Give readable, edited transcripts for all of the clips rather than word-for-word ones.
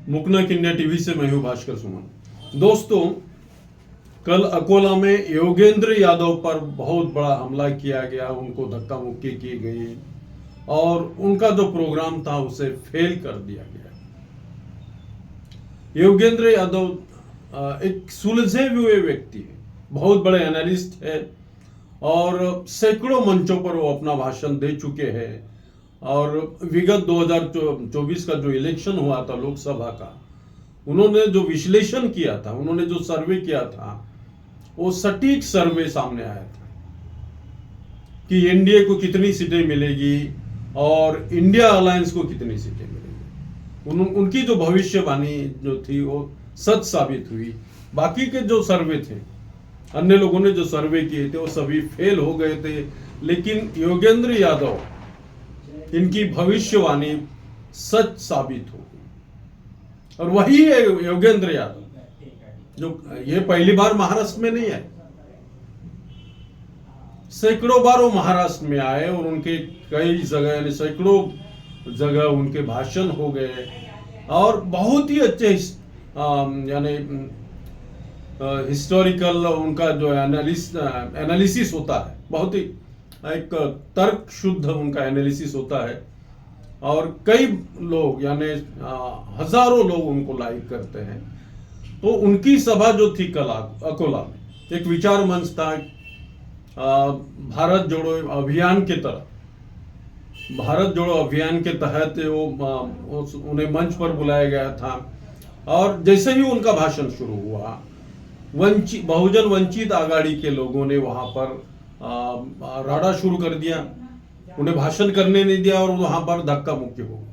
मुकनक India TV से मैं हूं भास्कर सुमन। दोस्तों, कल अकोला में योगेंद्र यादव पर बहुत बड़ा हमला किया गया, उनको धक्का मुक्की की गई और उनका जो प्रोग्राम था उसे फेल कर दिया गया। योगेंद्र यादव एक सुलझे हुए व्यक्ति है, बहुत बड़े एनालिस्ट है और सैकड़ों मंचों पर वो अपना भाषण दे चुके हैं और विगत 2024 का जो इलेक्शन हुआ था लोकसभा का, उन्होंने जो विश्लेषण किया था, उन्होंने जो सर्वे किया था, वो सटीक सर्वे सामने आया था कि एनडीए को कितनी सीटें मिलेगी और इंडिया अलायंस को कितनी सीटें मिलेगी। उनकी जो भविष्यवाणी जो थी वो सच साबित हुई। बाकी के जो सर्वे थे, अन्य लोगों ने जो सर्वे किए थे, वो सभी फेल हो गए थे, लेकिन योगेंद्र यादव इनकी भविष्यवाणी सच साबित हो गई। और वही है योगेंद्र यादव, जो ये पहली बार महाराष्ट्र में नहीं आए, सैकड़ों बार वो महाराष्ट्र में आए और उनके कई जगह यानी सैकड़ों जगह उनके भाषण हो गए और बहुत ही अच्छे यानी हिस्टोरिकल उनका जो एनालिसिस होता है, बहुत ही एक तर्क शुद्ध उनका एनालिसिस होता है और कई लोग यानी हजारों लोग उनको लाइक करते हैं। तो उनकी सभा जो थी कल अकोला में, एक विचार मंच था भारत जोड़ो अभियान के तरह, भारत जोड़ो अभियान के तहत वो उन्हें मंच पर बुलाया गया था और जैसे ही उनका भाषण शुरू हुआ, बहुजन वंचित आघाड़ी के लोगों ने वहां पर राडा शुरू कर दिया, उन्हें भाषण करने नहीं दिया और वहां पर धक्का मुक्की हो गई।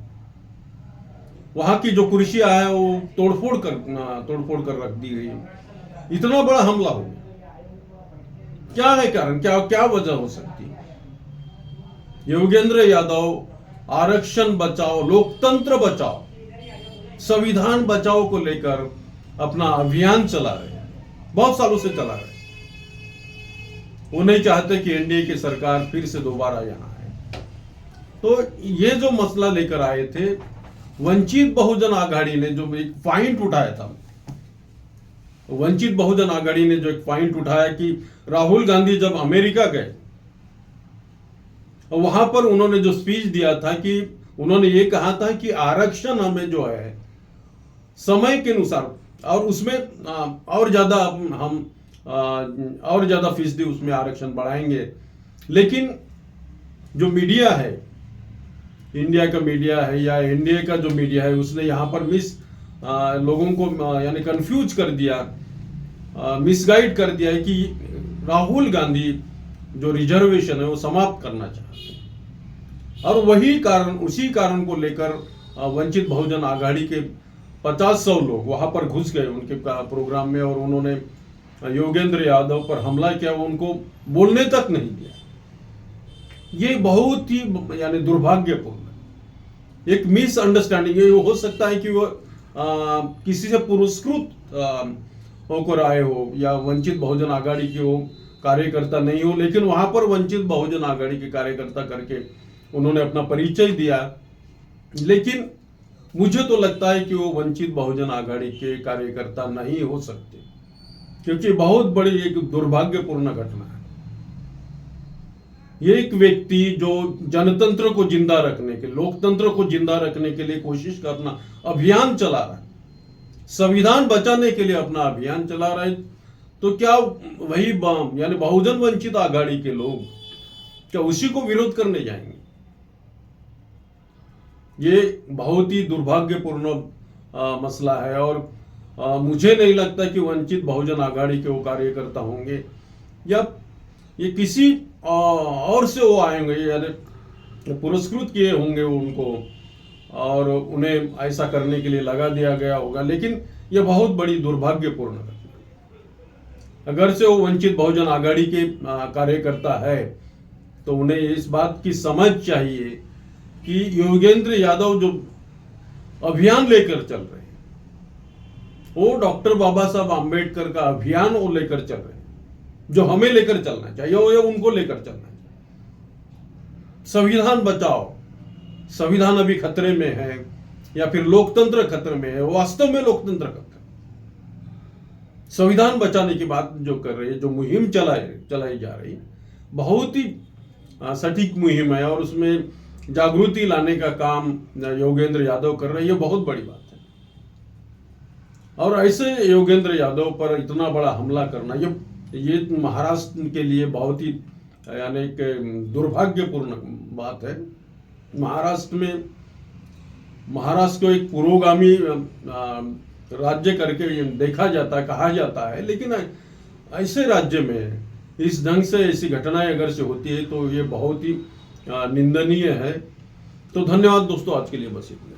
वहां की जो कुर्सियां है वो तोड़फोड़ कर रख दी गई। इतना बड़ा हमला हो गया। क्या है कारण, क्या वजह हो सकती है? योगेंद्र यादव आरक्षण बचाओ, लोकतंत्र बचाओ, संविधान बचाओ को लेकर अपना अभियान चला रहे हैं, बहुत सालों से चला रहे हैं। वो नहीं चाहते कि एनडीए की सरकार फिर से दोबारा यहां आए। तो ये जो मसला लेकर आए थे, वंचित बहुजन आघाड़ी ने जो एक पॉइंट उठाया था, वंचित बहुजन आघाड़ी ने जो एक पॉइंट उठाया कि राहुल गांधी जब अमेरिका गए, वहां पर उन्होंने जो स्पीच दिया था कि उन्होंने ये कहा था कि आरक्षण हमें जो है समय के अनुसार और उसमें और ज्यादा हम और ज्यादा फीसदी उसमें आरक्षण बढ़ाएंगे। लेकिन जो मीडिया है, इंडिया का मीडिया है या एनडीए का जो मीडिया है, उसने यहाँ पर लोगों को यानी कंफ्यूज कर दिया, मिसगाइड कर दिया है कि राहुल गांधी जो रिजर्वेशन है वो समाप्त करना चाहते हैं। और वही कारण, उसी कारण को लेकर वंचित बहुजन आघाड़ी के 50-100 लोग वहां पर घुस गए उनके प्रोग्राम में और उन्होंने योगेंद्र यादव पर हमला किया, उनको बोलने तक नहीं दिया। ये बहुत ही यानी दुर्भाग्यपूर्ण एक मिसअंडरस्टैंडिंग है। हो सकता है कि वो किसी से पुरस्कृत होकर आए हो या वंचित बहुजन आघाड़ी के वो कार्यकर्ता नहीं हो, लेकिन वहां पर वंचित बहुजन आघाड़ी के कार्यकर्ता करके उन्होंने अपना परिचय दिया। लेकिन मुझे तो लगता है कि वो वंचित बहुजन आघाड़ी के कार्यकर्ता नहीं हो सकते, क्योंकि बहुत बड़ी एक दुर्भाग्यपूर्ण घटना है। ये एक व्यक्ति जो जनतंत्र को जिंदा रखने के, लोकतंत्र को जिंदा रखने के लिए कोशिश करना अभियान चला रहा है, संविधान बचाने के लिए अपना अभियान चला रहा है, तो क्या वही यानी बहुजन वंचित आघाड़ी के लोग क्या उसी को विरोध करने जाएंगे? ये बहुत ही दुर्भाग्यपूर्ण मसला है और मुझे नहीं लगता कि वंचित बहुजन आघाड़ी के वो कार्यकर्ता होंगे या ये किसी और से वो आएंगे, यानी पुरस्कृत किए होंगे उनको और उन्हें ऐसा करने के लिए लगा दिया गया होगा। लेकिन ये बहुत बड़ी दुर्भाग्यपूर्ण घटना है। अगर से वो वंचित बहुजन आघाड़ी के कार्यकर्ता है तो उन्हें इस बात की समझ चाहिए कि योगेंद्र यादव जो अभियान लेकर चल रहे हैं, वो डॉक्टर बाबा साहब आम्बेडकर का अभियान वो लेकर चल रहे हैं, जो हमें लेकर चलना चाहिए वो उनको लेकर चलना चाहिए। संविधान बचाओ, संविधान अभी खतरे में है या फिर लोकतंत्र खतरे में है, वास्तव में लोकतंत्र खतरे, संविधान बचाने की बात जो कर रही है, जो मुहिम चलाई जा रही, बहुत ही सटीक मुहिम है और उसमें जागृति लाने का काम योगेंद्र यादव कर रहे हैं, ये बहुत बड़ी बात है। और ऐसे योगेंद्र यादव पर इतना बड़ा हमला करना, ये महाराष्ट्र के लिए बहुत ही यानी कि दुर्भाग्यपूर्ण बात है। महाराष्ट्र को एक पुरोगामी राज्य करके देखा जाता है, कहा जाता है, लेकिन ऐसे राज्य में इस ढंग से ऐसी घटनाएं अगर से होती है तो ये बहुत ही निंदनीय है। तो धन्यवाद दोस्तों, आज के लिए बस इतना।